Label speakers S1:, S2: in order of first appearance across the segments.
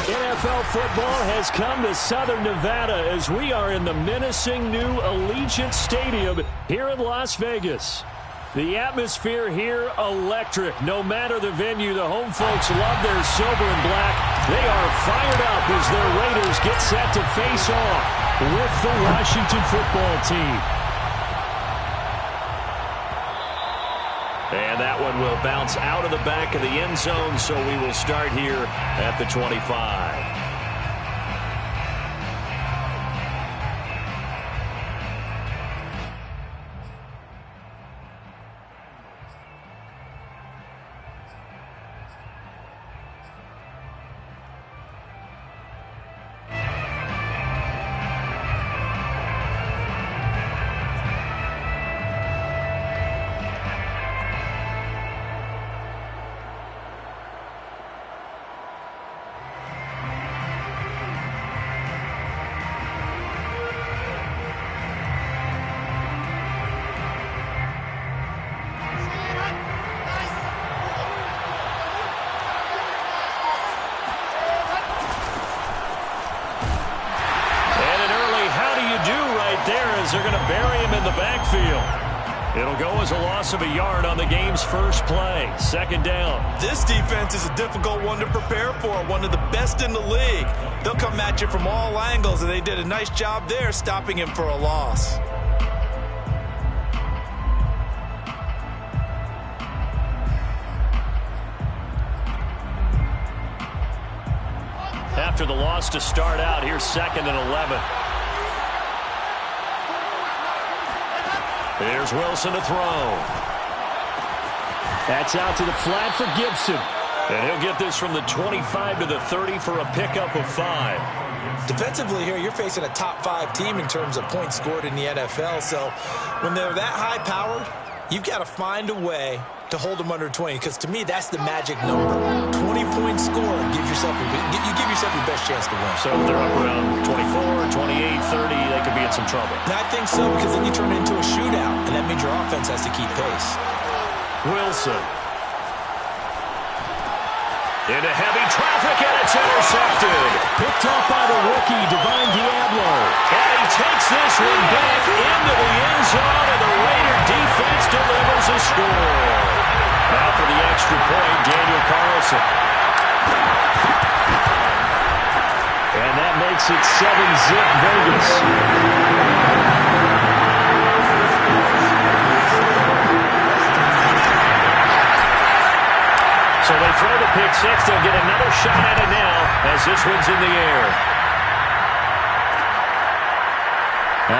S1: NFL football has come to Southern Nevada as we are in the menacing new Allegiant Stadium here in Las Vegas. The atmosphere here electric. No matter the venue, the home folks love their silver and black. They are fired up as their Raiders get set to face off with the Washington football team. And that one will bounce out of the back of the end zone, so we will start here at the 25. They're going to bury him in the backfield. It'll go as a loss of a yard on the game's first play. Second down.
S2: This defense is a difficult one to prepare for, one of the best in the league. They'll come at you from all angles, and they did a nice job there stopping him for a loss.
S1: After the loss to start out, here's 2nd and 11. Here's Wilson to throw. That's out to the flat for Gibson. And he'll get this from the 25 to the 30 for a pickup of 5.
S2: Defensively here, you're facing a top 5 team in terms of points scored in the NFL. So when they're that high-powered, you've got to find a way to hold them under 20, because to me, that's the magic number. 20-point score gives yourself you give yourself your best chance to win.
S1: So if they're up around 24, 28, 30, they could be in some trouble.
S2: And I think so, because then you turn it into a shootout, and that means your offense has to keep pace.
S1: Wilson. Into heavy traffic, and it's intercepted. Picked up by the rookie, Divine Diablo. And he takes this one back into the end zone, and the Raider defense delivers a score. Now for the extra point, Daniel Carlson. And that makes it 7-zip Vegas. So they throw the pick six. They'll get another shot at it now as this one's in the air.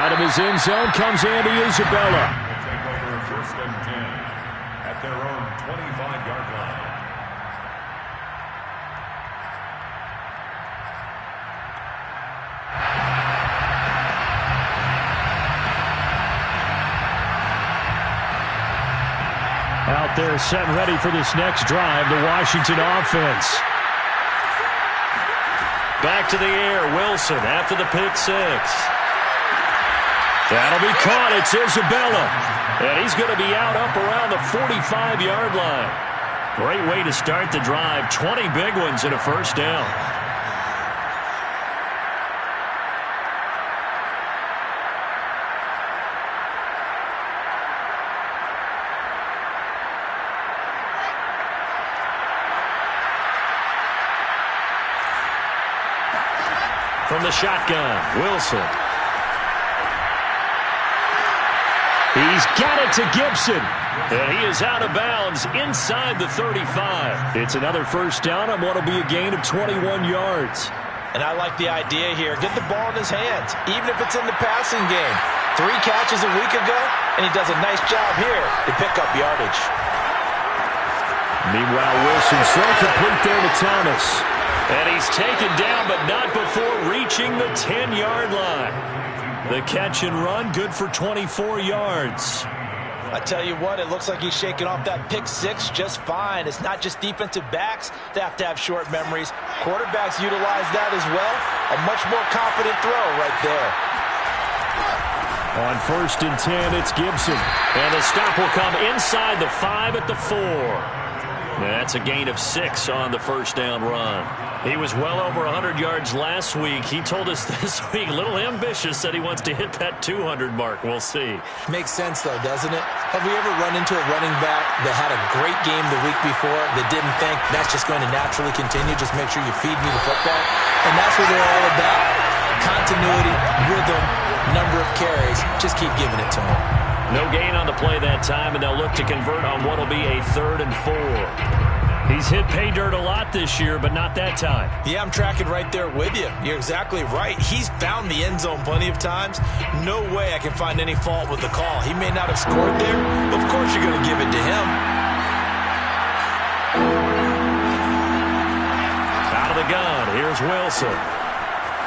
S1: Out of his end zone comes Andy Isabella.
S3: Take over 1st and 10 at their own 25-yard line.
S1: Out there set ready for this next drive, the Washington offense. Back to the air, Wilson after the pick six. That'll be caught. It's Isabella. And he's going to be out up around the 45-yard line. Great way to start the drive. 20 big ones and a first down. From the shotgun, Wilson. He's got it to Gibson. And he is out of bounds inside the 35. It's another first down on what will be a gain of 21 yards.
S2: And I like the idea here. Get the ball in his hands, even if it's in the passing game. 3 catches a week ago, and he does a nice job here to pick up yardage.
S1: Meanwhile, Wilson still complete there to Thomas. And he's taken down, but not before reaching the 10-yard line. The catch and run, good for 24 yards.
S2: I tell you what, it looks like he's shaking off that pick six just fine. It's not just defensive backs that have to have short memories. Quarterbacks utilize that as well. A much more confident throw right there.
S1: On 1st and 10, it's Gibson. And the stop will come inside the 5 at the 4. That's a gain of 6 on the first down run. He was well over 100 yards last week. He told us this week, a little ambitious, said he wants to hit that 200 mark. We'll see.
S2: Makes sense, though, doesn't it? Have we ever run into a running back that had a great game the week before that didn't think that's just going to naturally continue? Just make sure you feed me the football. And that's what they're all about. Continuity, rhythm, number of carries. Just keep giving it to them.
S1: No gain on the play that time, and they'll look to convert on what will be a 3rd and 4. He's hit pay dirt a lot this year, but not that time.
S2: Yeah, I'm tracking right there with you. You're exactly right. He's found the end zone plenty of times. No way I can find any fault with the call. He may not have scored there, but of course you're going to give it to him.
S1: Out of the gun, here's Wilson.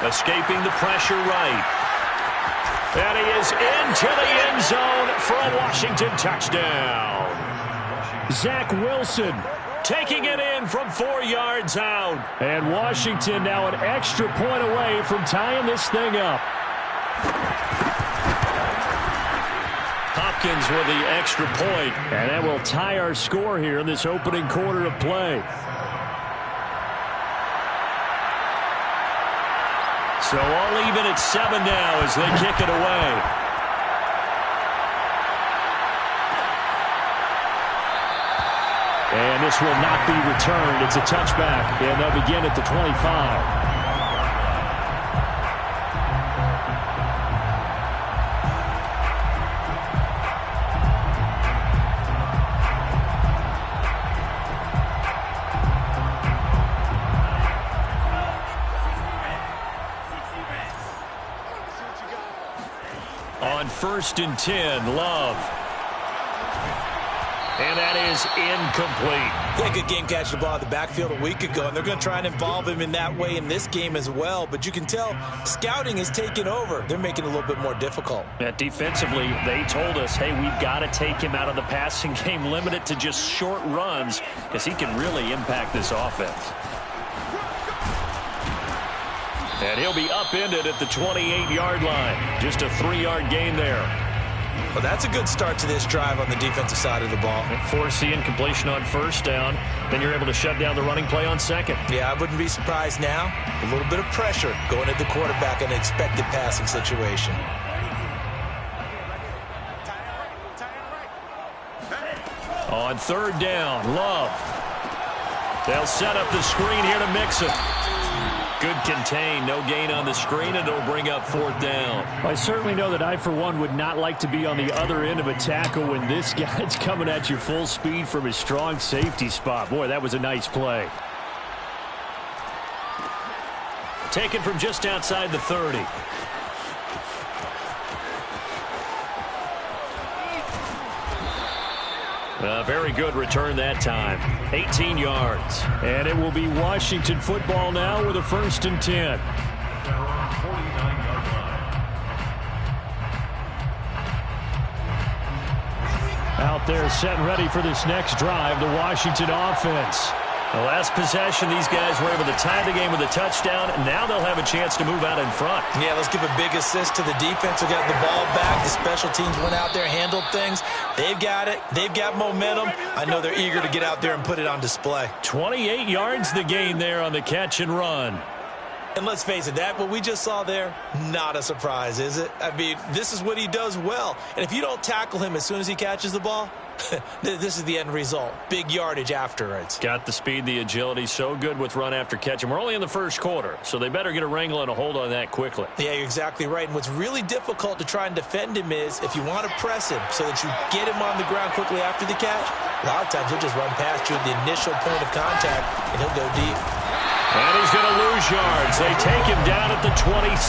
S1: Escaping the pressure right. And he is into the end zone for a Washington touchdown. Zach Wilson taking it in from 4 yards out. And Washington now an extra point away from tying this thing up. Hopkins with the extra point. And that will tie our score here in this opening quarter of play. So all even at 7 now as they kick it away. And this will not be returned. It's a touchback, and they'll begin at the 25. On 1st and 10, Love. And that is incomplete.
S2: Yeah, good game catching the ball in the backfield a week ago, and they're going to try and involve him in that way in this game as well. But you can tell scouting is taking over. They're making it a little bit more difficult.
S1: Defensively, they told us, hey, we've got to take him out of the passing game, limit it to just short runs, because he can really impact this offense. And he'll be upended at the 28-yard line. Just a 3-yard gain there.
S2: Well, that's a good start to this drive on the defensive side of the ball.
S1: Force the incompletion on 1st down. Then you're able to shut down the running play on 2nd.
S2: Yeah, I wouldn't be surprised now. A little bit of pressure going at the quarterback in an expected passing situation.
S1: On 3rd down, Love. They'll set up the screen here to mix it. Good contain, no gain on the screen, and it'll bring up 4th down. I certainly know that I, for one, would not like to be on the other end of a tackle when this guy's coming at you full speed from his strong safety spot. Boy, that was a nice play. Taken from just outside the 30. A very good return that time. 18 yards. And it will be Washington football now with a 1st and 10. Out there set and ready for this next drive, the Washington offense. The last possession, these guys were able to tie the game with a touchdown, and now they'll have a chance to move out in front.
S2: Yeah, let's give a big assist to the defense who got the ball back. The special teams went out there, handled things. They've got it. They've got momentum. I know they're eager to get out there and put it on display.
S1: 28 yards the gain there on the catch and run.
S2: And let's face it, that what we just saw there, not a surprise, is it? I mean, this is what he does well. And if you don't tackle him as soon as he catches the ball, this is the end result. Big yardage afterwards.
S1: Got the speed, the agility, so good with run after catch. And we're only in the 1st quarter, so they better get a wrangle and a hold on that quickly.
S2: Yeah, you're exactly right. And what's really difficult to try and defend him is if you want to press him so that you get him on the ground quickly after the catch, a lot of times he'll just run past you at the initial point of contact, and he'll go deep.
S1: And he's going to lose yards. They take him down at the 26.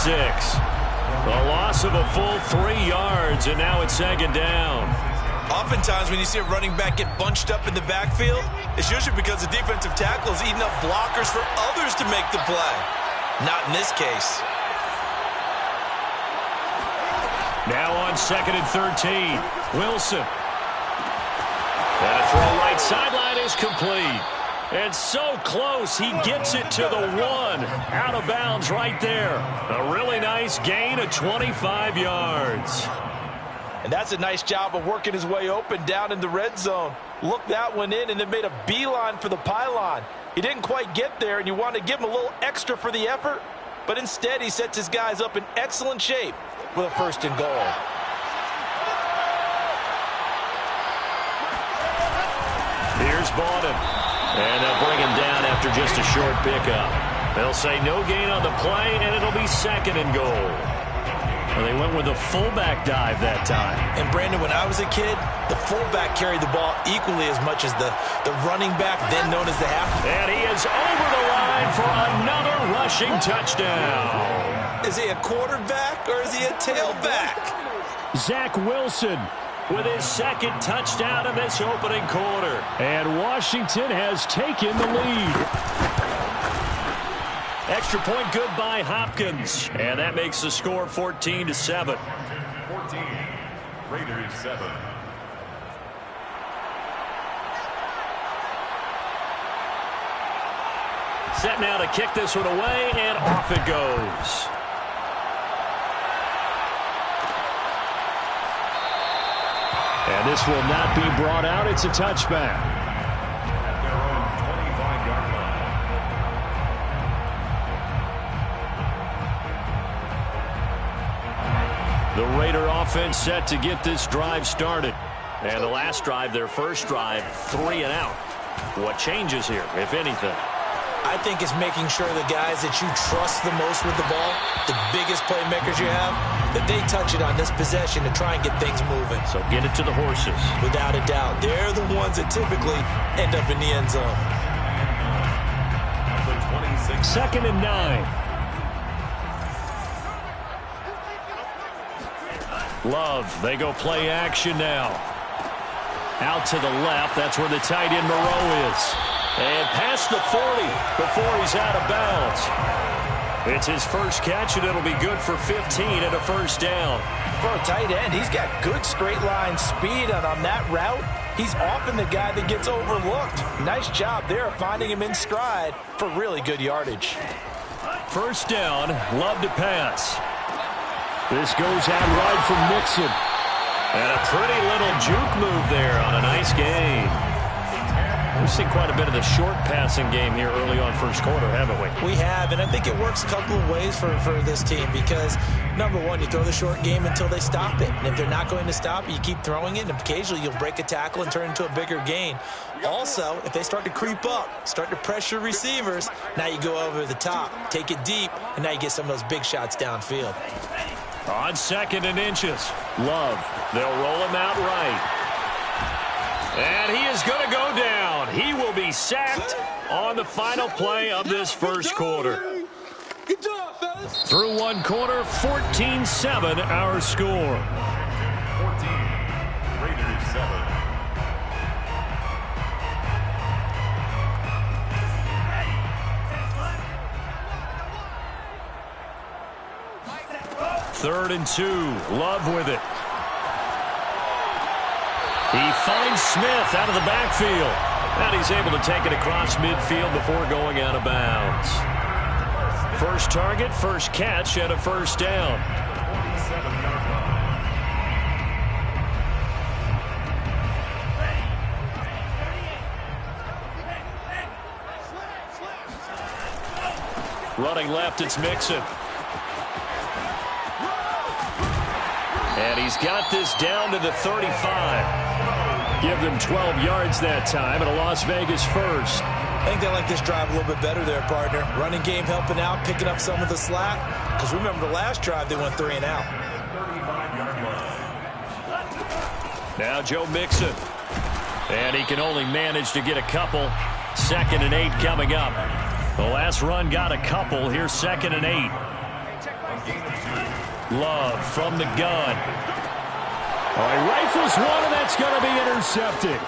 S1: The loss of a full 3 yards, and now it's 2nd down.
S2: Oftentimes when you see a running back get bunched up in the backfield, it's usually because the defensive tackle is eating up blockers for others to make the play. Not in this case.
S1: Now on 2nd and 13. Wilson. And a throw right sideline is complete. And so close, he gets it to the 1. Out of bounds right there. A really nice gain of 25 yards.
S2: And that's a nice job of working his way open down in the red zone. looked that one in and then made a beeline for the pylon. He didn't quite get there, and you want to give him a little extra for the effort, but instead he sets his guys up in excellent shape with a 1st and goal.
S1: Here's Bowden, and they'll bring him down after just a short pickup. They'll say no gain on the play, and it'll be 2nd and goal. Well, they went with a fullback dive that time.
S2: And, Brandon, when I was a kid, the fullback carried the ball equally as much as the running back, then known as the halfback.
S1: And he is over the line for another rushing touchdown.
S2: Is he a quarterback or is he a tailback?
S1: Zach Wilson with his 2nd touchdown in this opening quarter. And Washington has taken the lead. Extra point good by Hopkins. And that makes the score 14-7.
S3: 14, Raiders 7.
S1: Set now to kick this one away, and off it goes. And this will not be brought out. It's a touchback.
S3: At their own 25-yard line.
S1: The Raider offense set to get this drive started. And the last drive, their first drive, 3 and out. What changes here, if anything?
S2: I think it's making sure the guys that you trust the most with the ball, the biggest playmakers you have, that they touch it on this possession to try and get things moving.
S1: So get it to the horses.
S2: Without a doubt. They're the ones that typically end up in the end zone.
S3: The 26.
S1: 2nd and 9. Love, they go play action now. Out to the left, that's where the tight end Moreau is. And past the 40 before he's out of bounds. It's his first catch, and it'll be good for 15 and a 1st down.
S2: For a tight end, he's got good straight line speed, and on that route, he's often the guy that gets overlooked. Nice job there finding him in stride for really good yardage.
S1: 1st down, Love to pass. This goes out right from Mixon. And a pretty little juke move there on a nice gain. We've seen quite a bit of the short passing game here early on 1st quarter, haven't we?
S2: We have, and I think it works a couple of ways for this team because, number one, you throw the short game until they stop it. And if they're not going to stop it, you keep throwing it, and occasionally you'll break a tackle and turn into a bigger gain. Also, if they start to creep up, start to pressure receivers, now you go over the top, take it deep, and now you get some of those big shots downfield.
S1: On 2nd and inches, Love, they'll roll him out right. And he is going to go down. He will be sacked on the final play of this 1st quarter.
S4: Good job, fellas.
S1: Through 1 quarter, 14-7 our score.
S3: 14, Raiders 7.
S1: Third and 2, Love with it. He finds Smith out of the backfield. And he's able to take it across midfield before going out of bounds. First target, first catch, and a 1st down.
S3: 47-yard line.
S1: Running left, it's Mixon. And he's got this down to the 35. Give them 12 yards that time, and a Las Vegas 1st.
S2: I think they like this drive a little bit better there, partner. Running game helping out, picking up some of the slack. Because remember the last drive, they went 3 and out.
S3: 35-yard line.
S1: Now Joe Mixon. And he can only manage to get a couple. 2nd and 8 coming up. The last run got a couple. Here's 2nd and 8. Love from the gun. All right, rifles one, and that's going to be intercepted.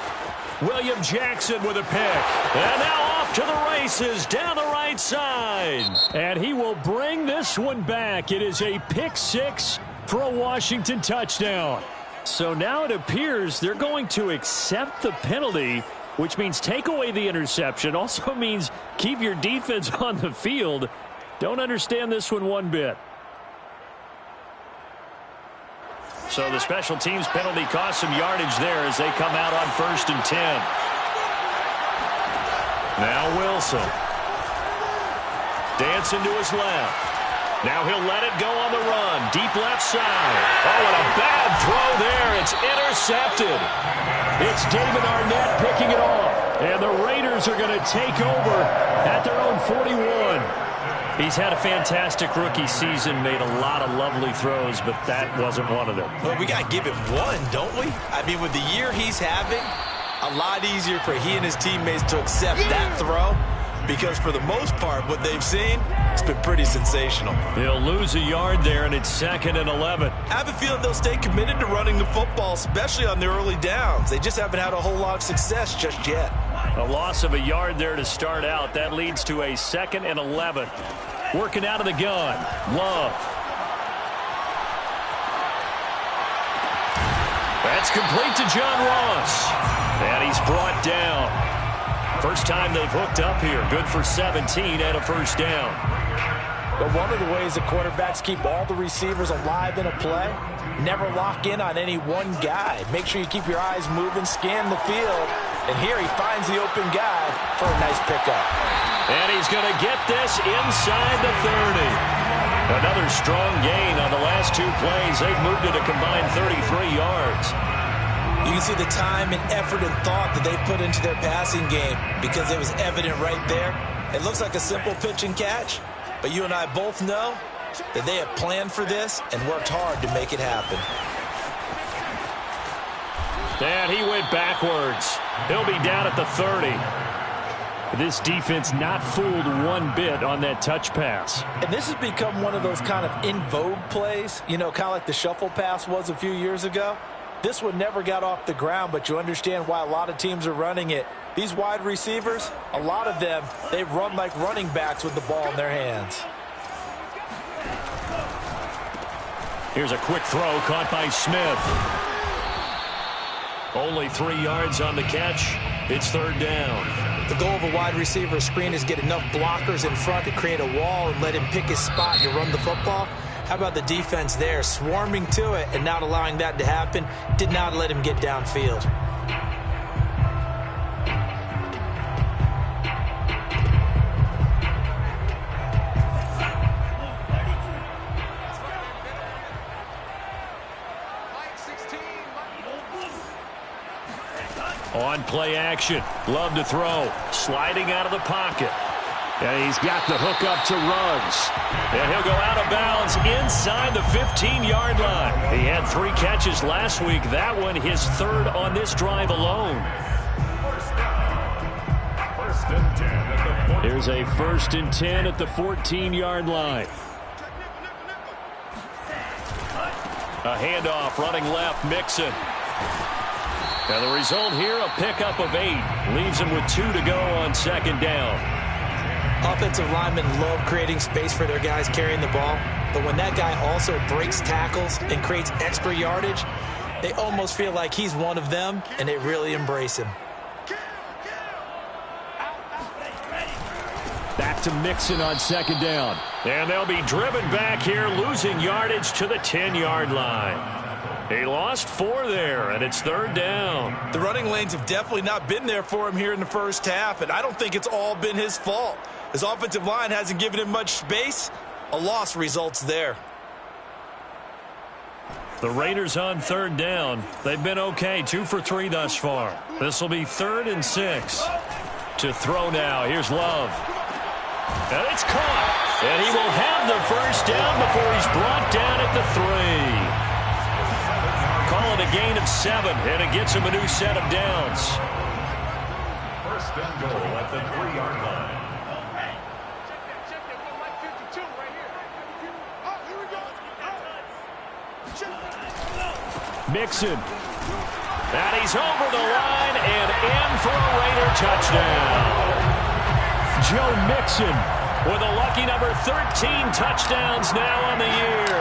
S1: William Jackson with a pick. And now off to the races down the right side. And he will bring this one back. It is a pick 6 for a Washington touchdown. So now it appears they're going to accept the penalty, which means take away the interception. Also means keep your defense on the field. Don't understand this one bit. So the special teams penalty cost some yardage there as they come out on 1st and 10. Now Wilson. Dancing to his left. Now he'll let it go on the run. Deep left side. Oh, and a bad throw there. It's intercepted. It's David Arnett picking it off. And the Raiders are going to take over at their own 41. He's had a fantastic rookie season, made a lot of lovely throws, but that wasn't one of them.
S2: Well, we got to give him one, don't we? I mean, with the year he's having, a lot easier for he and his teammates to accept that throw. Because for the most part, what they've seen, it's been pretty sensational.
S1: He'll lose a yard there, and it's 2nd and 11.
S2: I have a feeling they'll stay committed to running the football, especially on the early downs. They just haven't had a whole lot of success just yet.
S1: A loss of a yard there to start out. That leads to a 2nd and 11. Working out of the gun. Love. That's complete to John Ross. And he's brought down. First time they've hooked up here. Good for 17 and a first down.
S2: But one of the ways the quarterbacks keep all the receivers alive in a play, never lock in on any one guy. Make sure you keep your eyes moving, scan the field. And here he finds the open guy for a nice pickup.
S1: And he's going to get this inside the 30. Another strong gain on the last 2 plays. They've moved it a combined 33 yards.
S2: You can see the time and effort and thought that they put into their passing game because it was evident right there. It looks like a simple pitch and catch, but you and I both know that they have planned for this and worked hard to make it happen.
S1: And he went backwards. He'll be down at the 30. This defense not fooled one bit on that touch pass.
S2: And this has become one of those kind of in vogue plays, you know, kind of like the shuffle pass was a few years ago. This one never got off the ground, but you understand why a lot of teams are running it. These wide receivers, a lot of them, they run like running backs with the ball in their hands.
S1: Here's a quick throw caught by Smith. Only 3 yards on the catch. It's 3rd down.
S2: The goal of a wide receiver screen is get enough blockers in front to create a wall and let him pick his spot to run the football. How about the defense there, swarming to it and not allowing that to happen? Did not let him get downfield.
S1: On play action. Love to throw. Sliding out of the pocket. And he's got the hook up to Ruggs. And he'll go out of bounds inside the 15-yard line. He had 3 catches last week. That one his 3rd on this drive alone. Here's a 1st and 10 at the 14-yard line. A handoff running left, Mixon. And the result here, a pickup of 8. Leaves him with 2 to go on 2nd down.
S2: Offensive linemen love creating space for their guys carrying the ball, but when that guy also breaks tackles and creates extra yardage, they almost feel like he's one of them, and they really embrace him.
S1: Back to Mixon on 2nd down. And they'll be driven back here, losing yardage to the 10-yard line. He lost 4 there, and it's 3rd down.
S2: The running lanes have definitely not been there for him here in the first half, and I don't think it's all been his fault. His offensive line hasn't given him much space. A loss results there.
S1: The Raiders on 3rd down. They've been okay, 2 for 3 thus far. This will be 3rd and 6. To throw now, here's Love. And it's caught. And he will have the first down before he's brought down at the 3. Call it a gain of 7, and it gets him a new set of downs.
S3: 1st and goal at the 3-yard line.
S1: Mixon. And he's over the line and in for a Raider touchdown. Joe Mixon with a lucky number 13 touchdowns now on the year.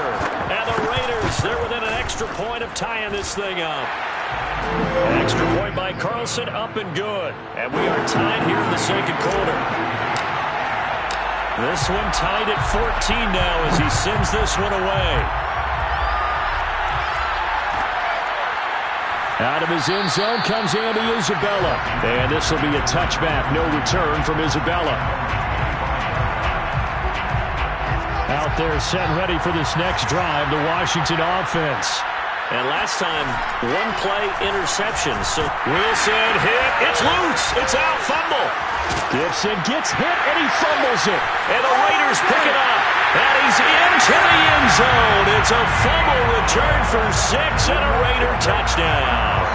S1: And the Raiders, they're within an extra point of tying this thing up. An extra point by Carlson, up and good. And we are tied here in the 2nd quarter. This one tied at 14 now as he sends this one away. Out of his end zone comes Andy Isabella. And this will be a touchback. No return from Isabella. Out there set and ready for this next drive, the Washington offense.
S5: And last time, one play interception. So Wilson hit. It's loose. It's out. Fumble.
S1: Gibson gets hit, and he fumbles it.
S5: And the Raiders pick it up. And he's into the end zone. It's a fumble return for 6 and a Raider touchdown.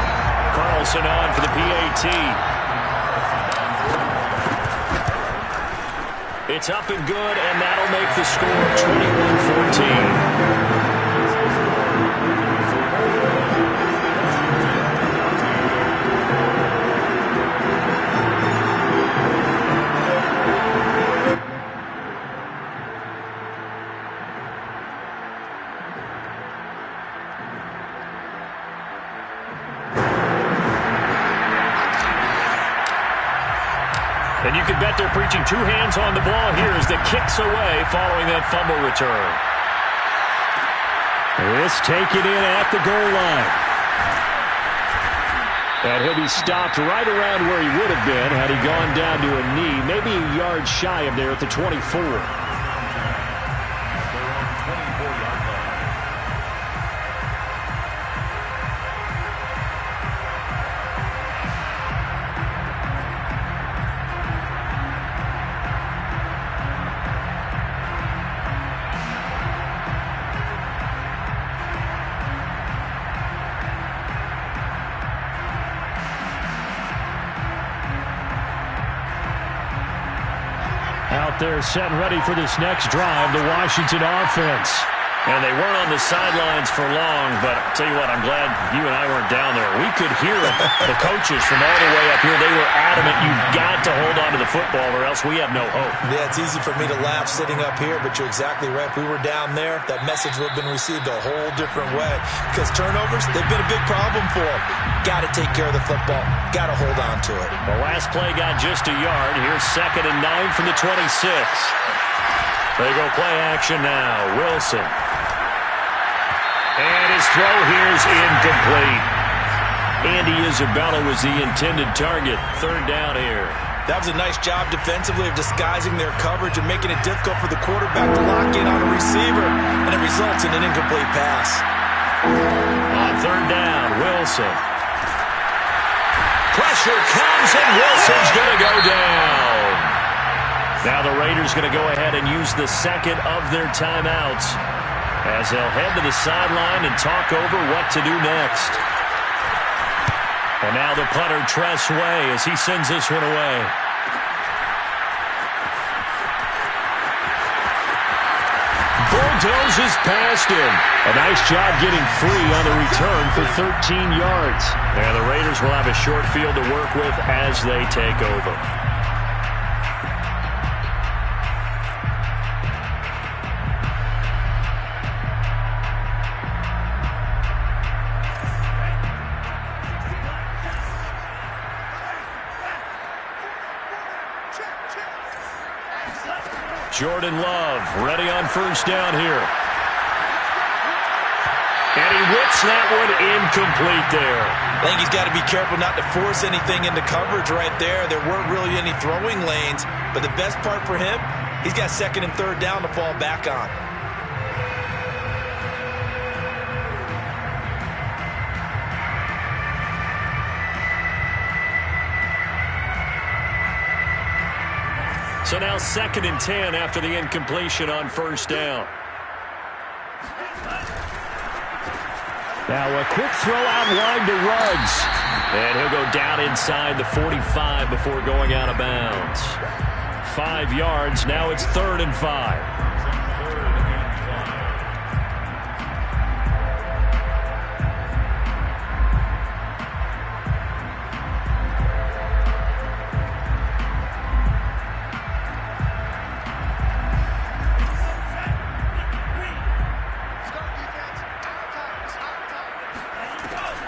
S5: Carlson on for the PAT. It's up and good, and that'll make the score 21-14. And you can bet they're preaching two hands on the ball here as the kicks away following that fumble return.
S1: This taken in at the goal line. And he'll be stopped right around where he would have been had he gone down to a knee, maybe a yard shy of there at the 24. Out there set and ready for this next drive, the Washington offense.
S5: And they weren't on the sidelines for long, but I'll tell you what, I'm glad you and I weren't down there. We could hear the coaches from all the way up here. They were adamant, you've got to hold on to the football or else we have no hope.
S2: Yeah, it's easy for me to laugh sitting up here, but you're exactly right. If we were down there, that message would have been received a whole different way. Because turnovers, they've been a big problem for them. Got to take care of the football. Got to hold on to it.
S5: The last play got just a yard. Here's 2nd and 9 from the 26. They go play action now. Wilson. And his throw here is incomplete. Andy Isabella was the intended target. 3rd down here.
S2: That was a nice job defensively of disguising their coverage and making it difficult for the quarterback to lock in on a receiver, and it results in an incomplete pass.
S5: On 3rd down, Wilson. Pressure comes, and Wilson's going to go down. Now the Raiders going to go ahead and use the second of their timeouts as they'll head to the sideline and talk over what to do next. And now the punter, Tress Way, as he sends this one away.
S1: Bulldozes past him. A nice job getting free on the return for 13 yards.
S5: And the Raiders will have a short field to work with as they take over. Jordan Love ready on 1st down here. And he whips that one incomplete there.
S2: I think he's got to be careful not to force anything into coverage right there. There weren't really any throwing lanes, but the best part for him, he's got 2nd and 3rd down to fall back on.
S5: So now 2nd and 10 after the incompletion on 1st down.
S1: Now a quick throw out line to Ruggs.
S5: And he'll go down inside the 45 before going out of bounds. 5 yards. Now it's 3rd and 5.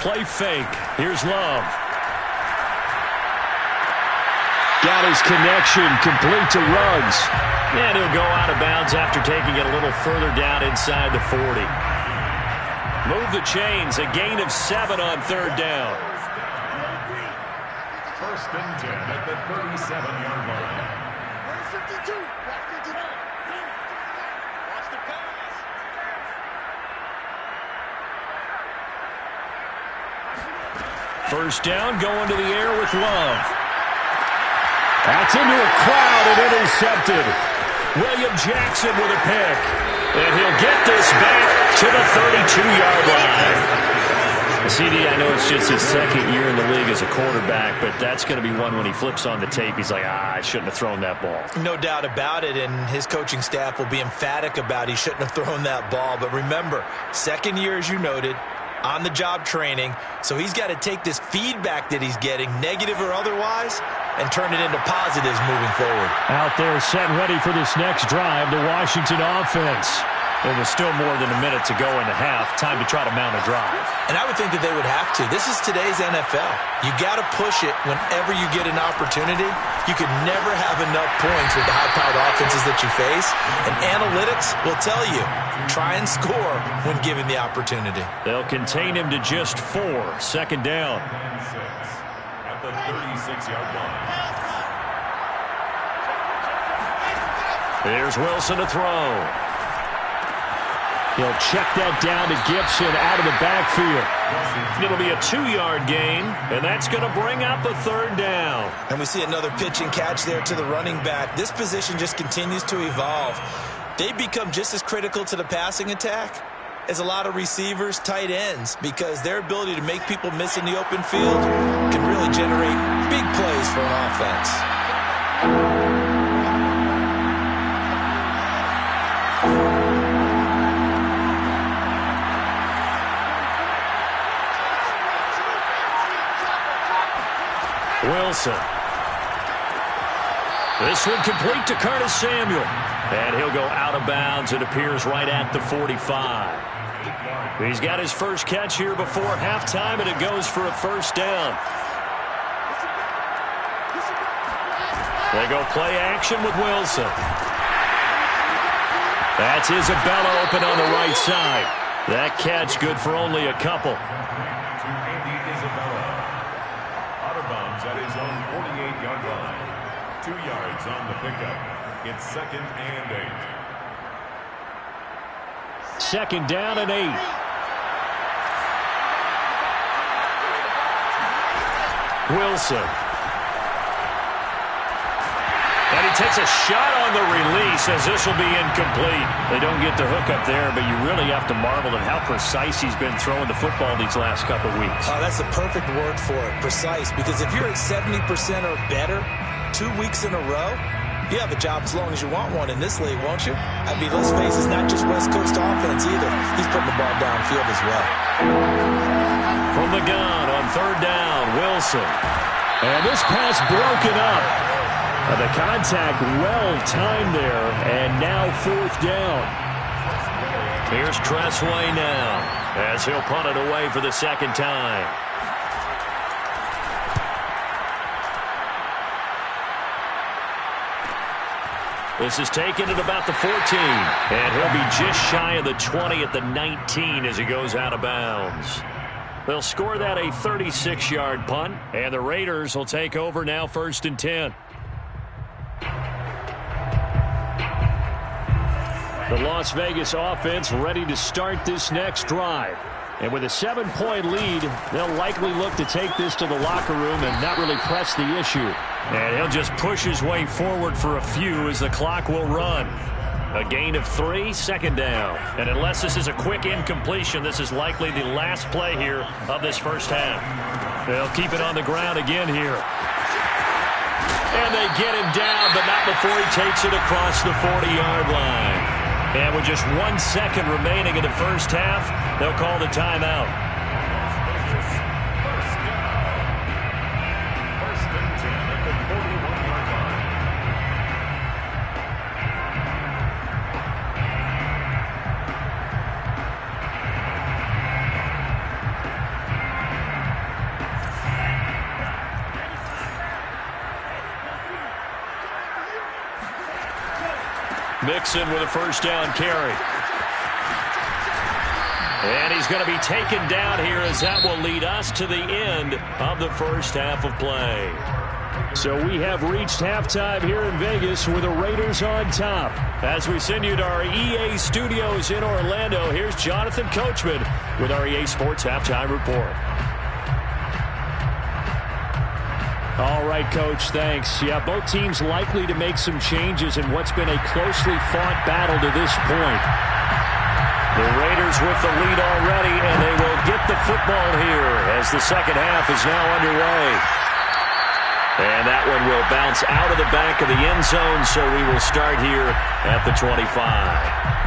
S5: Play fake. Here's Love.
S1: Got his connection complete to Ruggs.
S5: And he'll go out of bounds after taking it a little further down inside the 40. Move the chains. A gain of 7 on third down.
S3: First and 10 at the 37-yard line.
S5: First down, going to the air with Love. That's into a crowd and intercepted. William Jackson with a pick. And he'll get this back to the 32-yard line. CD, I know it's just his second year in the league as a quarterback, but that's going to be one when he flips on the tape, he's like, I shouldn't have thrown that ball.
S2: No doubt about it, and his coaching staff will be emphatic about he shouldn't have thrown that ball. But remember, second year, as you noted, on-the-job training, so he's got to take this feedback that he's getting, negative or otherwise, and turn it into positives moving forward.
S1: Out there set ready for this next drive, the Washington offense.
S5: It was still more than a minute to go in the half. Time to try to mount a drive.
S2: And I would think that they would have to. This is today's NFL. You got to push it whenever you get an opportunity. You could never have enough points with the high-powered offenses that you face. And analytics will tell you, try and score when given the opportunity.
S5: They'll contain him to just 4. Second down.
S3: At the 36-yard line.
S5: Here's Wilson to throw.
S1: He'll check that down to Gibson out of the backfield.
S5: It'll be a 2-yard gain, and that's going to bring up the third down.
S2: And we see another pitch and catch there to the running back. This position just continues to evolve. They become just as critical to the passing attack as a lot of receivers, tight ends, because their ability to make people miss in the open field can really generate big plays for an offense.
S5: Wilson. This one complete to Curtis Samuel. And he'll go out of bounds. It appears right at the 45. He's got his first catch here before halftime, and it goes for a first down. They go play action with Wilson. That's Isabella open on the right side. That catch good for only a couple.
S3: At his own 48-yard line. 2 yards on the pickup. It's second and 8.
S1: Second down and 8.
S5: Wilson. And he takes a shot on the release as this will be incomplete. They don't get the hook up there, but you really have to marvel at how precise he's been throwing the football these last couple weeks.
S2: Oh, that's the perfect word for it, precise, because if you're at 70% or better 2 weeks in a row, you have a job as long as you want one in this league, won't you? I mean, let's face it, it's not just West Coast offense either. He's putting the ball downfield as well.
S5: From the gun on third down, Wilson.
S1: And this pass broken up. The contact well-timed there, and now fourth down.
S5: Here's Tressway now, as he'll punt it away for the second time. This is taken at about the 14, and he'll be just shy of the 20 at the 19 as he goes out of bounds. They'll score that a 36-yard punt, and the Raiders will take over now first and 10.
S1: The Las Vegas offense ready to start this next drive. And with a 7-point lead, they'll likely look to take this to the locker room and not really press the issue.
S5: And he'll just push his way forward for a few as the clock will run. A gain of 3, second down. And unless this is a quick incompletion, this is likely the last play here of this first half. They'll keep it on the ground again here. And they get him down, but not before he takes it across the 40-yard line. And with just 1 second remaining in the first half, they'll call the timeout.
S3: First and 10 at the 41-yard line.
S5: Mixon with a first down carry.
S1: And he's going to be taken down here as that will lead us to the end of the first half of play. So we have reached halftime here in Vegas with the Raiders on top. As we send you to our EA studios in Orlando, here's Jonathan Coachman with our EA Sports Halftime Report. All right, Coach, thanks. Yeah, both teams likely to make some changes in what's been a closely fought battle to this point. The Raiders with the lead already, and they will get the football here as the second half is now underway. And that one will bounce out of the back of the end zone, so we will start here at the 25.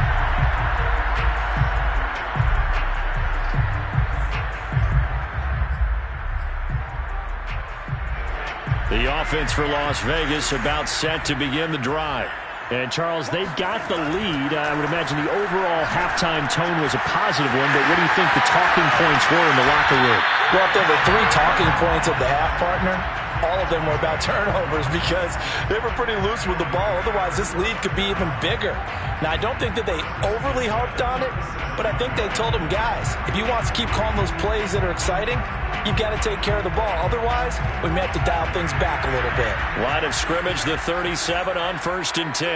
S1: The offense for Las Vegas about set to begin the drive. And, Charles, they've got the lead. I would imagine the overall halftime tone was a positive one, but what do you think the talking points were in the locker room?
S2: Well, if there were 3 talking points at the half, partner, all of them were about turnovers because they were pretty loose with the ball. Otherwise, this lead could be even bigger. Now, I don't think that they overly harped on it, but I think they told them, guys, if you want to keep calling those plays that are exciting, you've got to take care of the ball. Otherwise, we may have to dial things back a little bit.
S1: Line of scrimmage, the 37 on 1st and 10.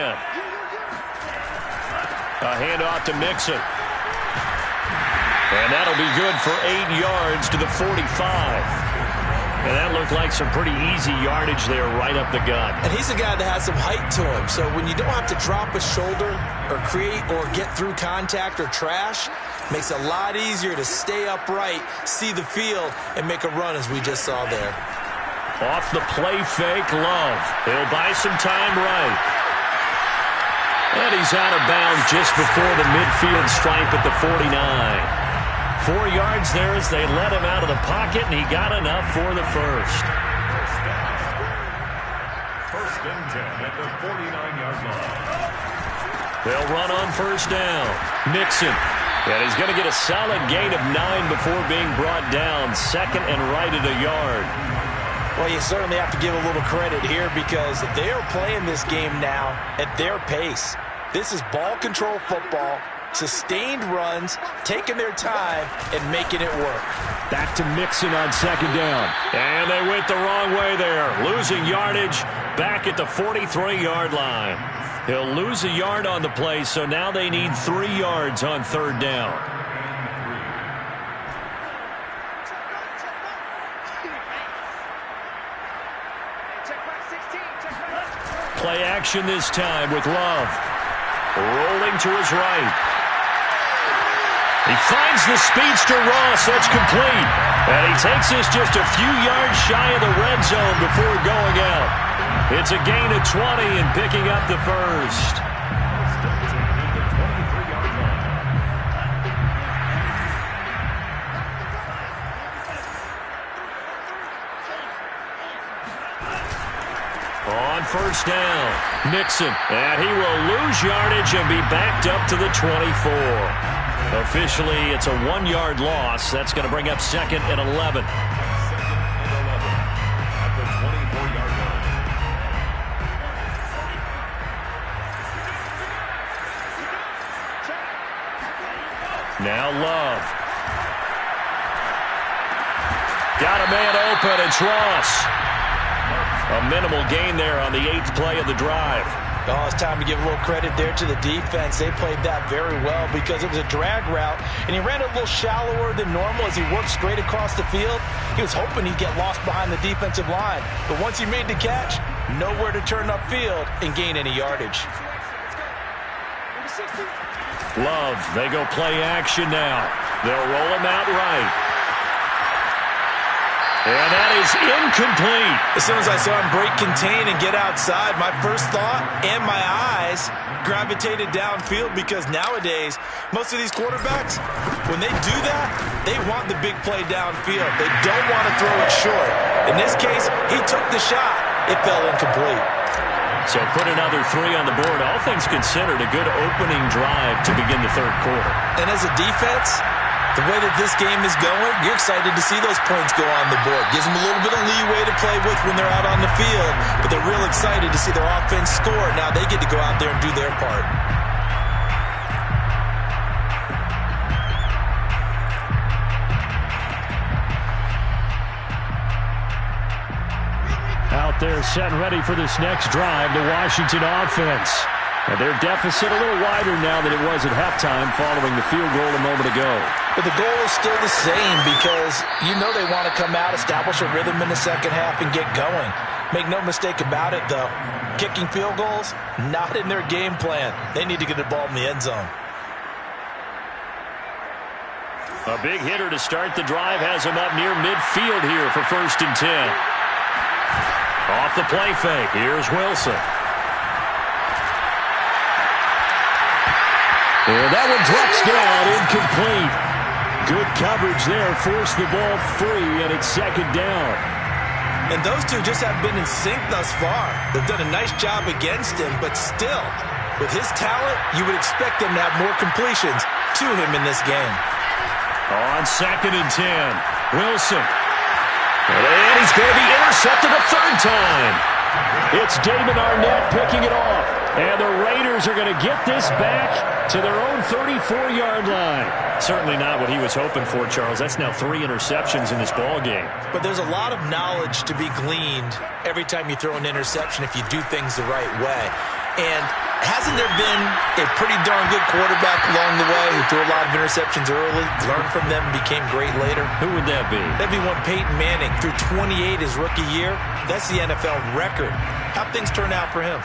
S1: A handoff to Mixon. And that'll be good for 8 yards to the 45. And that looked like some pretty easy yardage there right up the gut.
S2: And he's a guy that has some height to him. So when you don't have to drop a shoulder or create or get through contact or trash, makes it a lot easier to stay upright, see the field, and make a run as we just saw there.
S1: Off the play fake, Love. He'll buy some time right. And he's out of bounds just before the midfield stripe at the 49. 4 yards there as they let him out of the pocket, and he got enough for the first.
S3: First and 10 at the 49-yard line.
S1: They'll run on first down. Mixon. And he's going to get a solid gain of 9 before being brought down. Second and right at a yard.
S2: Well, you certainly have to give a little credit here because they are playing this game now at their pace. This is ball control football. Sustained runs, taking their time, and making it work.
S1: Back to Mixon on second down. And they went the wrong way there. Losing yardage back at the 43-yard line. He'll lose a yard on the play, so now they need 3 yards on third down. Play action this time with Love. Rolling to his right. He finds the speedster Ross. That's complete. And he takes this just a few yards shy of the red zone before going out. It's a gain of 20 and picking up the first. On first down, Mixon. And he will lose yardage and be backed up to the 24. Officially, it's a 1-yard loss. That's going to bring up second and 11.
S3: At the 24-yard line.
S1: Now Love. Got a man open. It's Ross. A minimal gain there on the 8th play of the drive.
S2: Oh, it's time to give a little credit there to the defense. They played that very well because it was a drag route, and he ran a little shallower than normal as he worked straight across the field. He was hoping he'd get lost behind the defensive line, but once he made the catch, nowhere to turn upfield and gain any yardage.
S1: Love, they go play action now. They'll roll him out right. And that is incomplete.
S2: As soon as I saw him break contain and get outside, my first thought and my eyes gravitated downfield because nowadays, most of these quarterbacks, when they do that, they want the big play downfield. They don't want to throw it short. In this case, he took the shot. It fell incomplete.
S1: So put another 3 on the board. All things considered, a good opening drive to begin the third quarter.
S2: And as a defense, the way that this game is going, you're excited to see those points go on the board. Gives them a little bit of leeway to play with when they're out on the field, but they're real excited to see their offense score. Now they get to go out there and do their part.
S1: They're set and ready for this next drive, the Washington offense. And their deficit a little wider now than it was at halftime following the field goal a moment ago.
S2: But the goal is still the same because you know they want to come out, establish a rhythm in the second half, and get going. Make no mistake about it, though. Kicking field goals, not in their game plan. They need to get the ball in the end zone.
S5: A big hitter to start the drive has him up near midfield here for 1st and 10. Off the play fake, here's Wilson. And that one drops down, incomplete. Good coverage there, forced the ball free, and it's 2nd down.
S2: And those two just haven't been in sync thus far. They've done a nice job against him, but still, with his talent, you would expect them to have more completions to him in this game.
S5: On 2nd and 10, Wilson. And he's going to be intercepted a 3rd time.
S1: It's Damon Arnett picking it off. And the Raiders are going to get this back to their own 34-yard line.
S5: Certainly not what he was hoping for, Charles. That's now 3 interceptions in this ball game.
S2: But there's a lot of knowledge to be gleaned every time you throw an interception if you do things the right way. And hasn't there been a pretty darn good quarterback along the way who threw a lot of interceptions early, learned from them, and became great later?
S5: Who would that be?
S2: That'd be one Peyton Manning. Threw 28 his rookie year. That's the NFL record. How'd things turn out for him?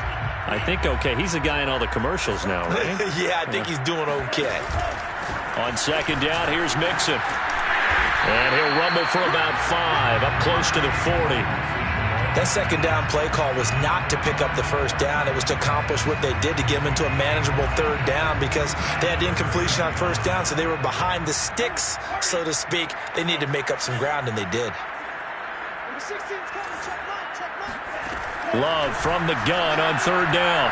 S5: I think okay. He's the guy in all the commercials now, right?
S2: Yeah, I think he's doing okay.
S5: On 2nd down, here's Mixon. And he'll rumble for about 5, up close to the 40.
S2: That 2nd down play call was not to pick up the 1st down. It was to accomplish what they did to get them into a manageable 3rd down because they had incompletion on 1st down, so they were behind the sticks, so to speak. They needed to make up some ground, and they did.
S5: Love from the gun on 3rd down.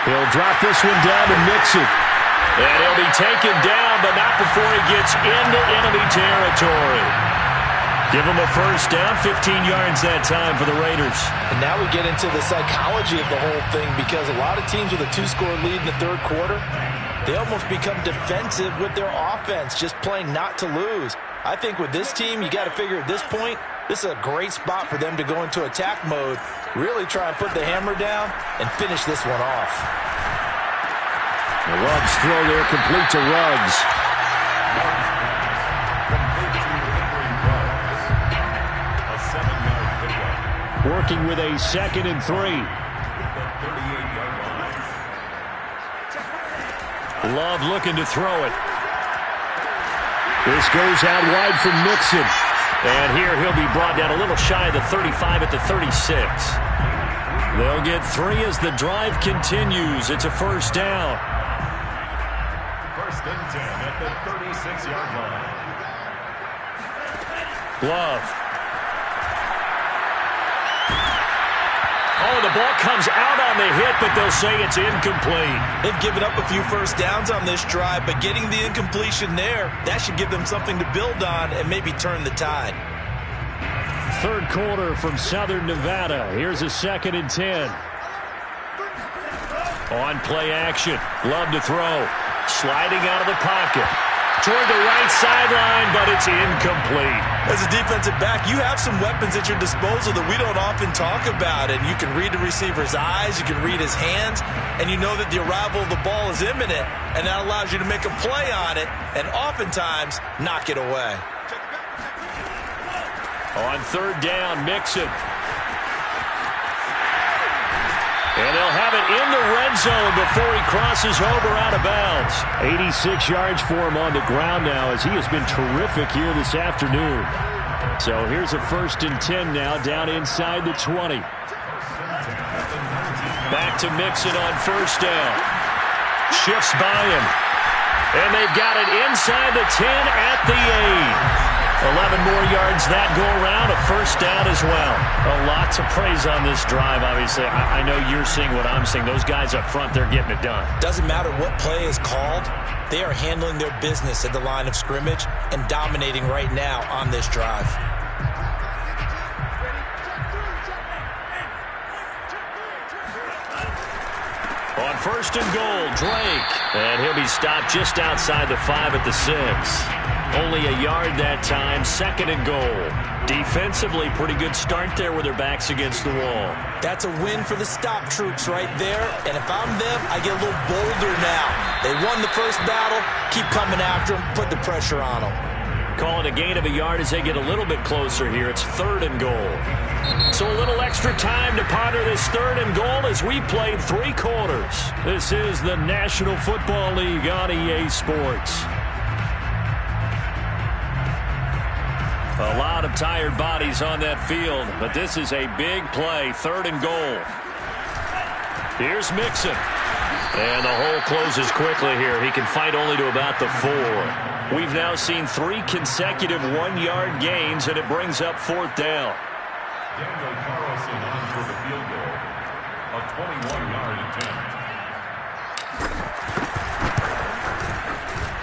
S5: He'll drop this one down to Mixon. And he'll be taken down, but not before he gets into enemy territory. Give him a 1st down, 15 yards that time for the Raiders.
S2: And now we get into the psychology of the whole thing because a lot of teams with a 2-score lead in the 3rd quarter, they almost become defensive with their offense, just playing not to lose. I think with this team, you got to figure at this point, this is a great spot for them to go into attack mode, really try and put the hammer down and finish this one off.
S1: The Ruggs throw there complete to Ruggs.
S3: A 7-yard pickup.
S1: Working with a 2nd and 3.
S3: The 38-yard line.
S1: Love looking to throw it. This goes out wide from Mixon.
S5: And here he'll be brought down a little shy of the 35 at the 36.
S1: They'll get 3 as the drive continues. It's a 1st down.
S3: 1st and 10 at the 36-yard line.
S1: Love.
S5: Oh, the ball comes out on the hit, but they'll say it's incomplete.
S2: They've given up a few 1st downs on this drive, but getting the incompletion there, that should give them something to build on and maybe turn the tide.
S1: 3rd quarter from Southern Nevada. Here's a 2nd and 10.
S5: On play action. Love to throw. Sliding out of the pocket. Toward the right sideline, but it's incomplete.
S2: As a defensive back, you have some weapons at your disposal that we don't often talk about. And you can read the receiver's eyes, you can read his hands, and you know that the arrival of the ball is imminent, and that allows you to make a play on it and oftentimes knock it away.
S5: On 3rd down, Mixon. And they'll have it in the red zone before he crosses over out of bounds.
S1: 86 yards for him on the ground now as he has been terrific here this afternoon. So here's a 1st and 10 now down inside the 20.
S5: Back to Mixon on 1st down. Shifts by him. And they've got it inside the 10 at the 8. 11 more yards that go around, a 1st down as well.
S1: A lot to praise on this drive, obviously. I know you're seeing what I'm seeing. Those guys up front, they're getting it done.
S2: Doesn't matter what play is called. They are handling their business at the line of scrimmage and dominating right now on this drive.
S5: On on first and goal, Drake. And he'll be stopped just outside the 5 at the 6. Only a yard that time, second and goal. Defensively, pretty good start there with their backs against the wall.
S2: That's a win for the stop troops right there. And if I'm them, I get a little bolder now. They won the first battle. Keep coming after them. Put the pressure on them.
S5: Calling a gain of a yard as they get a little bit closer here. It's third and goal. So a little extra time to ponder this third and goal as we played 3 quarters. This is the National Football League on EA Sports. A lot of tired bodies on that field, but this is a big play, third and goal. Here's Mixon. And the hole closes quickly here. He can fight only to about the 4. We've now seen 3 consecutive 1-yard gains, and it brings up fourth down.
S3: Daniel Carlson on for the field goal. A 21-yard attempt.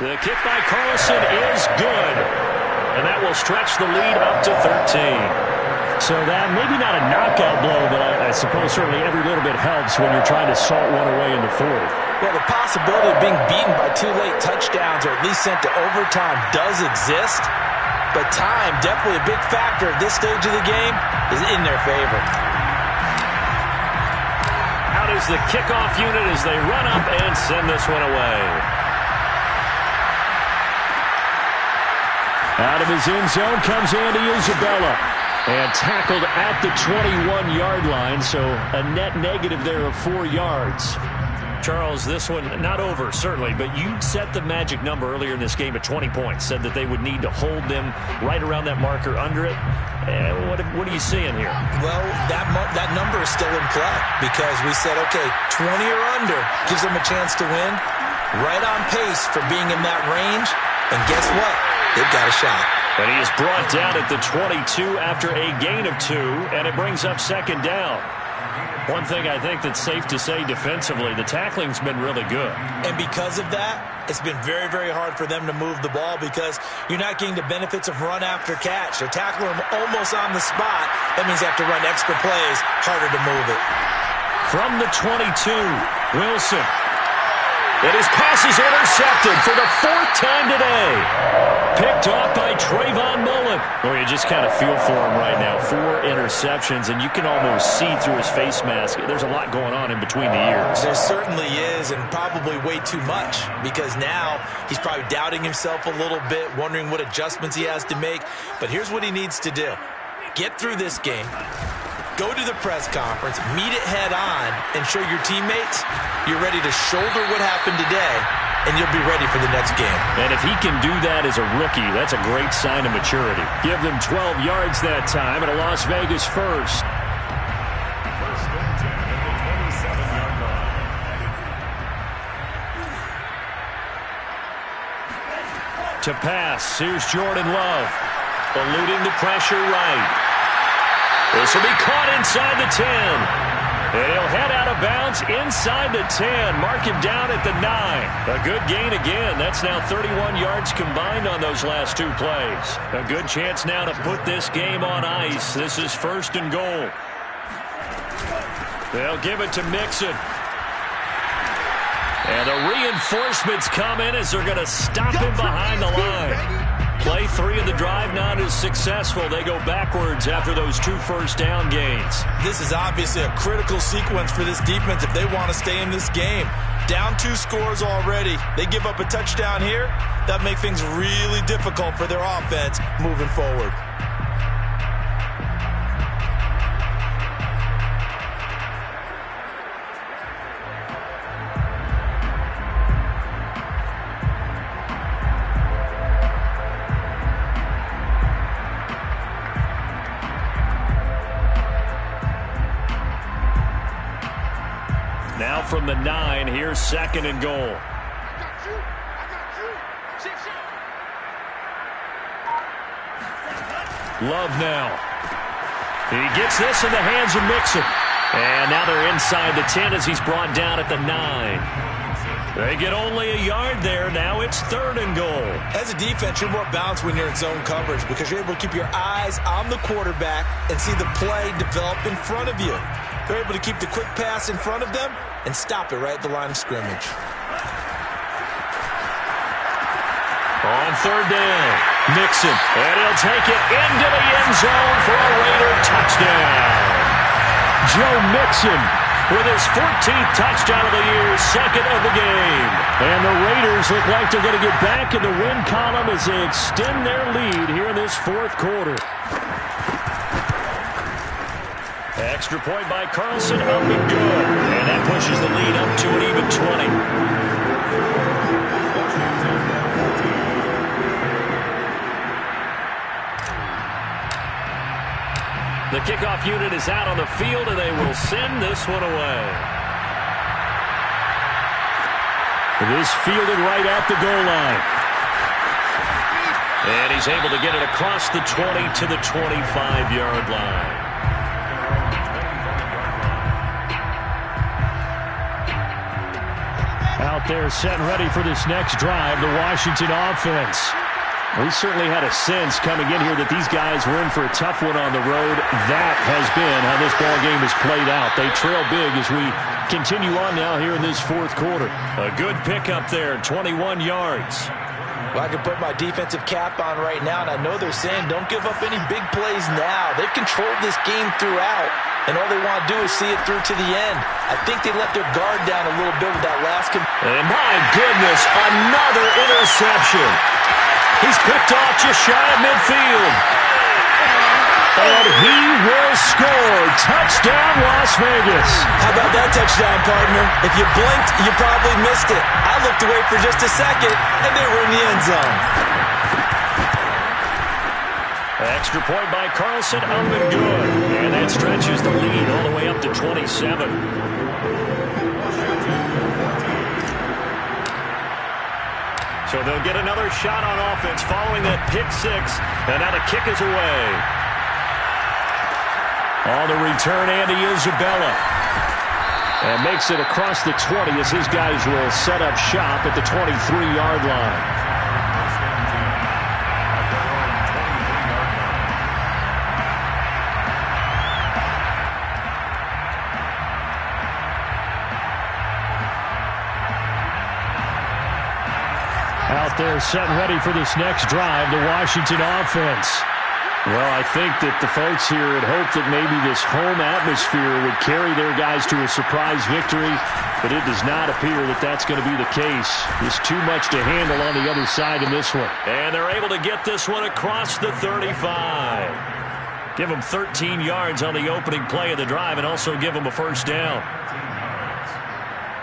S1: The kick by Carlson is good. And that will stretch the lead up to 13. So that, maybe not a knockout blow, but I suppose certainly every little bit helps when you're trying to salt one away in the fourth.
S2: Well, the possibility of being beaten by 2 late touchdowns or at least sent to overtime does exist. But time, definitely a big factor at this stage of the game, is in their favor.
S5: Out is the kickoff unit as they run up and send this one away.
S1: Out of his end zone comes Andy Isabella. And tackled at the 21-yard line, so a net negative there of 4 yards.
S5: Charles, this one not over, certainly, but you set the magic number earlier in this game at 20 points. Said that they would need to hold them right around that marker under it. What are you seeing here?
S2: Well, that number is still in play because we said, okay, 20 or under gives them a chance to win. Right on pace for being in that range. And guess what? They've got a shot.
S5: And he is brought down at the 22 after a gain of 2, and it brings up second down. One thing I think that's safe to say defensively, the tackling's been really good.
S2: And because of that, it's been very, very hard for them to move the ball because you're not getting the benefits of run after catch. They're tackling them almost on the spot. That means they have to run extra plays, harder to move it.
S5: From the 22, Wilson. And his pass is intercepted for the 4th time today. Picked off by Trayvon Mullen. Well, you just kind of feel for him right now. 4 interceptions, and you can almost see through his face mask. There's a lot going on in between the ears.
S2: There certainly is, and probably way too much, because now he's probably doubting himself a little bit, wondering what adjustments he has to make. But here's what he needs to do. Get through this game. Go to the press conference, meet it head on, and show your teammates you're ready to shoulder what happened today, and you'll be ready for the next game.
S5: And if he can do that as a rookie, that's a great sign of maturity.
S1: Give them 12 yards that time at a Las Vegas first.
S3: First and 10 at the 27-yard line.
S5: To pass, here's Jordan Love. Eluding the pressure right. This will be caught inside the 10. And he'll head out of bounds inside the 10. Mark him down at the 9. A good gain again. That's now 31 yards combined on those last 2 plays. A good chance now to put this game on ice. This is first and goal. They'll give it to Mixon. And the reinforcements come in as they're going to stop him behind the line. Play 3 of the drive not as successful. They go backwards after those 2 first down gains.
S2: This is obviously a critical sequence for this defense if they want to stay in this game. Down 2 scores already. They give up a touchdown here. That makes things really difficult for their offense moving forward.
S5: Now from the 9, here's second and goal. Love now. He gets this in the hands of Mixon. And now they're inside the 10 as he's brought down at the 9. They get only a yard there. Now it's third and goal.
S2: As a defense, you're more balanced when you're in zone coverage because you're able to keep your eyes on the quarterback and see the play develop in front of you. They're able to keep the quick pass in front of them and stop it right at the line of scrimmage.
S5: On third down, Mixon, and he'll take it into the end zone for a Raider touchdown.
S1: Joe Mixon with his 14th touchdown of the year, second of the game. And the Raiders look like they're going to get back in the win column as they extend their lead here in this fourth quarter.
S5: Extra point by Carlson, up and good. And that pushes the lead up to an even 20. The kickoff unit is out on the field, and they will send this one away.
S1: This fielded right at the goal line.
S5: And he's able to get it across the 20 to the 25-yard line.
S1: Out there set and ready for this next drive, the Washington offense. We certainly had a sense coming in here that these guys were in for a tough one on the road. That has been how this ball game has played out. They trail big as we continue on now here in this fourth quarter.
S5: A good pickup there, 21 yards.
S2: Well, I can put my defensive cap on right now, and I know they're saying don't give up any big plays now. They've controlled this game throughout, and all they want to do is see it through to the end. I think they let their guard down a little bit with that last.
S5: And my goodness, another interception. He's picked off just shy of midfield.
S1: And he will score. Touchdown, Las Vegas.
S2: How about that touchdown, partner? If you blinked, you probably missed it. I looked away for just a second, and they were in the end zone.
S5: Extra point by Carlson, up and good. And that stretches the lead all the way up to 27. So they'll get another shot on offense following that pick six. And now the kick is away.
S1: On the return, Andy Isabella. And makes it across the 20 as his guys will set up shop at the 23-yard line. Out there set and ready for this next drive, the Washington offense. Well, I think that the folks here had hoped that maybe this home atmosphere would carry their guys to a surprise victory, but it does not appear that that's going to be the case. There's too much to handle on the other side in this one.
S5: And they're able to get this one across the 35. Give them 13 yards on the opening play of the drive and also give them a first down.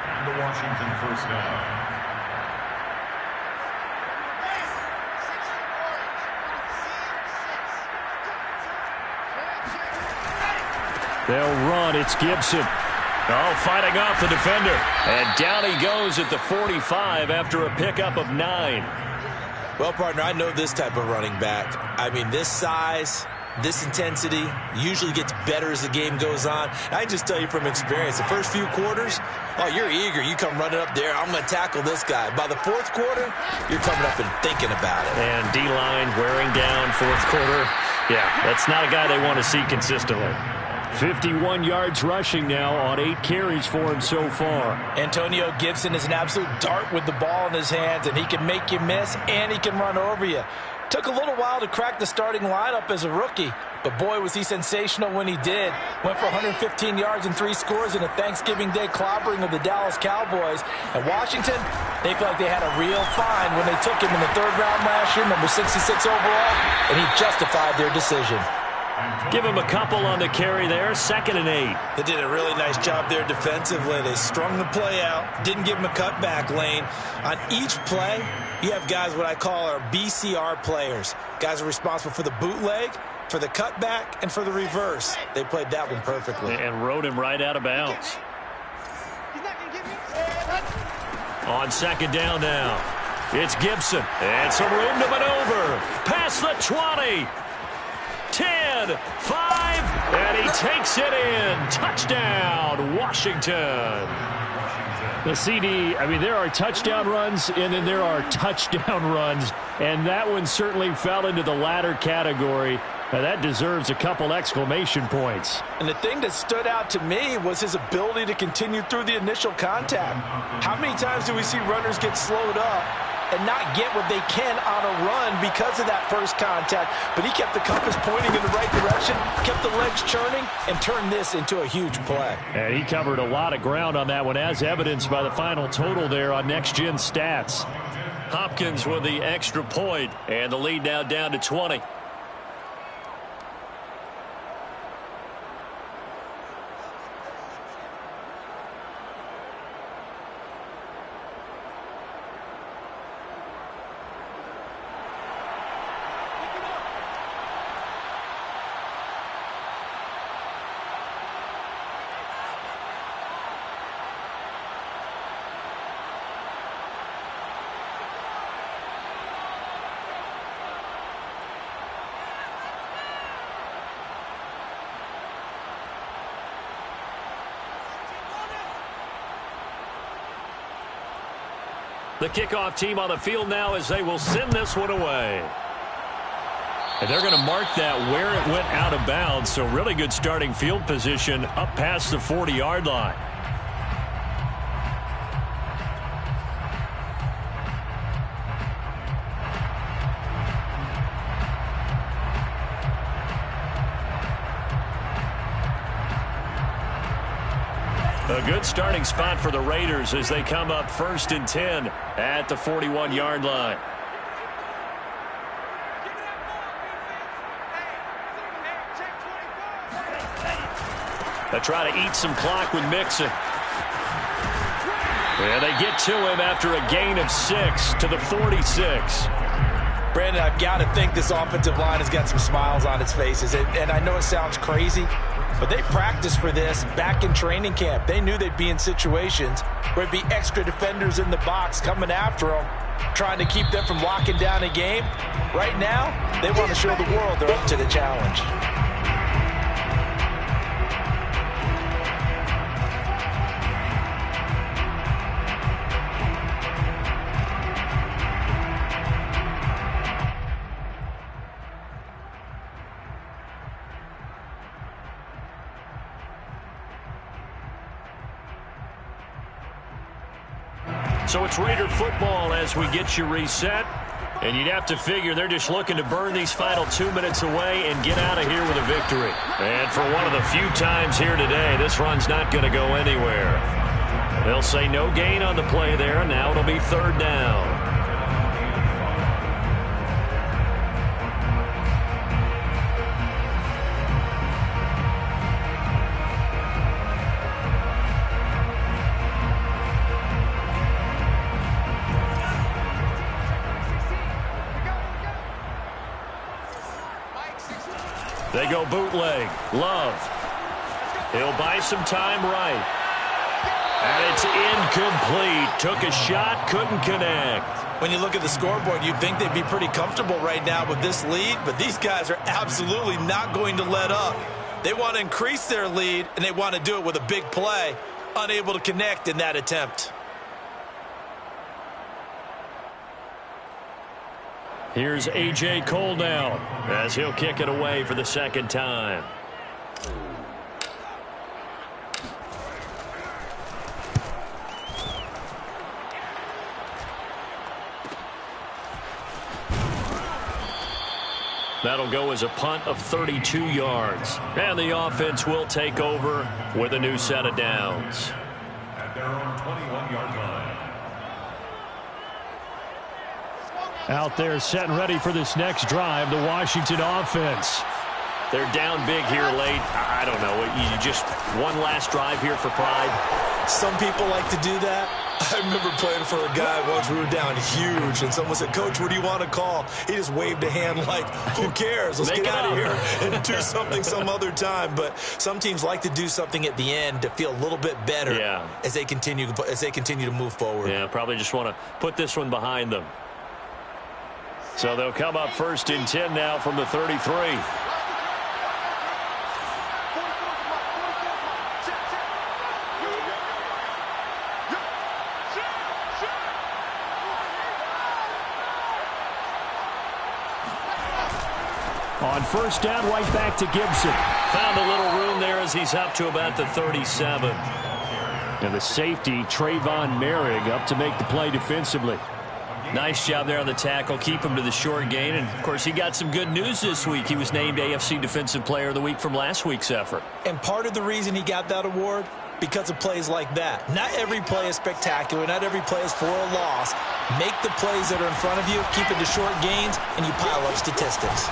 S3: And the Washington first down.
S1: They'll run. It's Gibson.
S5: Oh, fighting off the defender. And down he goes at the 45 after a pickup of 9.
S2: Well, partner, I know this type of running back. I mean, this size, this intensity usually gets better as the game goes on. I can just tell you from experience, the first few quarters, oh, you're eager. You come running up there, I'm going to tackle this guy. By the fourth quarter, you're coming up and thinking about it.
S5: And D-line wearing down fourth quarter. Yeah, that's not a guy they want to see consistently.
S1: 51 yards rushing now on 8 carries for him so far.
S2: Antonio Gibson is an absolute dart with the ball in his hands, and he can make you miss, and he can run over you. Took a little while to crack the starting lineup as a rookie, but boy, was he sensational when he did. Went for 115 yards and 3 scores in a Thanksgiving Day clobbering of the Dallas Cowboys. And Washington, they felt like they had a real find when they took him in the 3rd round last year, number 66 overall, and he justified their decision.
S5: Give him a couple on the carry there, 2nd and 8.
S2: They did a really nice job there defensively. They strung the play out, didn't give him a cutback lane. On each play, you have guys what I call our BCR players. Guys are responsible for the bootleg, for the cutback, and for the reverse. They played that one perfectly.
S5: And rode him right out of bounds. On 2nd down now, it's Gibson. And some room to maneuver. Past the 20. 10, 5, and he takes it in. Touchdown, Washington.
S1: The CD, I mean, there are touchdown runs, and then there are touchdown runs, and that one certainly fell into the latter category. Now that deserves a couple exclamation points.
S2: And the thing that stood out to me was his ability to continue through the initial contact. How many times do we see runners get slowed up and not get what they can on a run because of that first contact? But he kept the compass pointing in the right direction, kept the legs churning, and turned this into a huge play.
S1: And he covered a lot of ground on that one, as evidenced by the final total there on Next Gen Stats.
S5: Hopkins with the extra point, and the lead now down to 20. The kickoff team on the field now as they will send this one away. And they're going to mark that where it went out of bounds, so really good starting field position up past the 40-yard line. A good starting spot for the Raiders as they come up 1st and 10 at the 41-yard line. They try to eat some clock with Mixon. And they get to him after a gain of 6 to the 46.
S2: Brandon, I've got to think this offensive line has got some smiles on its faces. And I know it sounds crazy, but they practiced for this back in training camp. They knew they'd be in situations where there'd be extra defenders in the box coming after them, trying to keep them from locking down a game. Right now, they want to show the world they're up to the challenge.
S5: So it's Raider football as we get you reset. And you'd have to figure they're just looking to burn these final 2 minutes away and get out of here with a victory. And for one of the few times here today, this run's not going to go anywhere. They'll say no gain on the play there. Now it'll be 3rd down. They go bootleg. Love. He'll buy some time right. And it's incomplete. Took a shot, couldn't connect.
S2: When you look at the scoreboard, you'd think they'd be pretty comfortable right now with this lead, but these guys are absolutely not going to let up. They want to increase their lead, and they want to do it with a big play. Unable to connect in that attempt.
S5: Here's A.J. Cole now as he'll kick it away for the 2nd time. That'll go as a punt of 32 yards. And the offense will take over with a new set of downs.
S3: At their own 21-yard line.
S1: Out there set and ready for this next drive, the Washington offense.
S5: They're down big here late. I don't know. You just one last drive here for pride.
S2: Some people like to do that. I remember playing for a guy once. We were down huge, and someone said, "Coach, what do you want to call?" He just waved a hand like, "Who cares? Let's get out of here and do something some other time." But some teams like to do something at the end to feel a little bit better as they continue to move forward.
S5: Yeah, probably just want to put this one behind them. So they'll come up 1st and 10 now from the 33.
S1: On first down, right back to Gibson.
S5: Found a little room there as he's up to about the 37.
S1: And the safety, Trayvon Merrick, up to make the play defensively.
S5: Nice job there on the tackle. Keep him to the short gain. And, of course, he got some good news this week. He was named AFC Defensive Player of the Week from last week's effort.
S2: And part of the reason he got that award, because of plays like that. Not every play is spectacular. Not every play is for a loss. Make the plays that are in front of you, keep it to short gains, and you pile up statistics.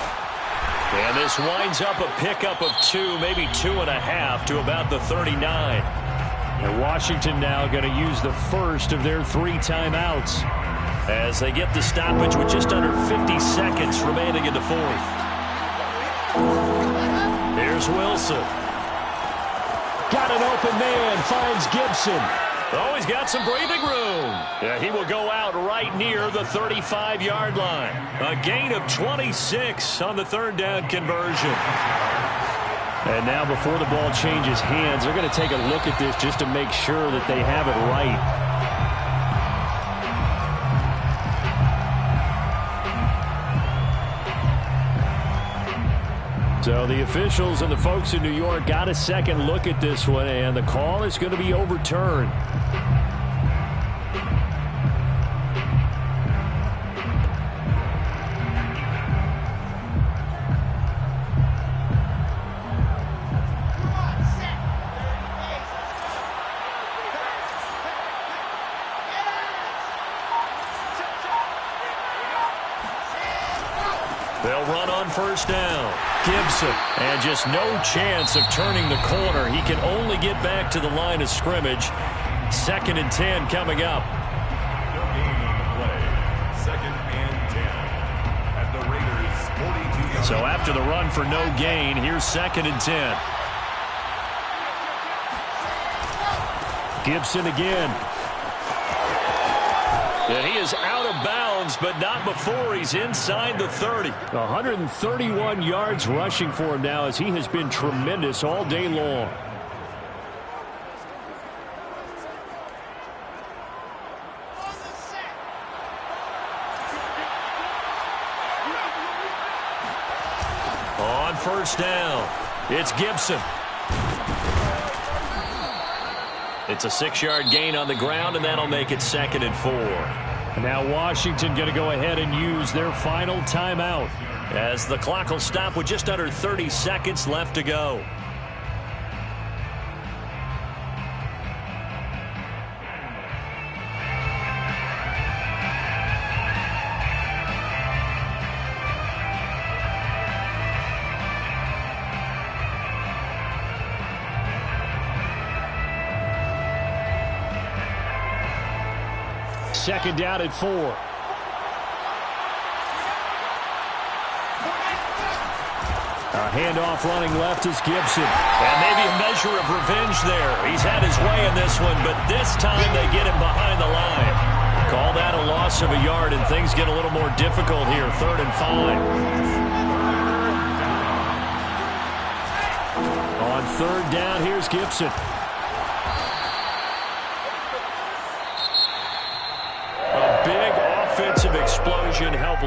S5: And this winds up a pickup of 2, maybe 2.5 to about the 39.
S1: And Washington now going to use the first of their 3 timeouts
S5: as they get the stoppage with just under 50 seconds remaining in the fourth. Here's Wilson.
S1: Got an open man, finds Gibson.
S5: Oh, he's got some breathing room. Yeah, he will go out right near the 35-yard line. A gain of 26 on the third down conversion.
S1: And now before the ball changes hands, they're going to take a look at this just to make sure that they have it right. So the officials and the folks in New York got a second look at this one, and the call is going to be overturned.
S5: They'll run on first down. Gibson, and just no chance of turning the corner. He can only get back to the line of scrimmage. 2nd and 10 coming up.
S3: No gain on the play. 2nd and 10 at the Raiders' 42-yard line.
S5: So after the run for no gain, here's 2nd and 10.
S1: Gibson again.
S5: And he is out of bounds, but not before he's inside the 30.
S1: 131 yards rushing for him now as he has been tremendous all day long.
S5: On first down, it's Gibson. It's a 6-yard gain on the ground, and that'll make it 2nd and 4.
S1: And now Washington going to go ahead and use their final timeout,
S5: as the clock will stop with just under 30 seconds left to go.
S1: Second down at 4. A handoff running left is Gibson.
S5: And maybe a measure of revenge there. He's had his way in this one, but this time they get him behind the line. Call that a loss of a yard, and things get a little more difficult here. 3rd and 5.
S1: On 3rd down, here's Gibson.
S5: A big offensive explosion help lead.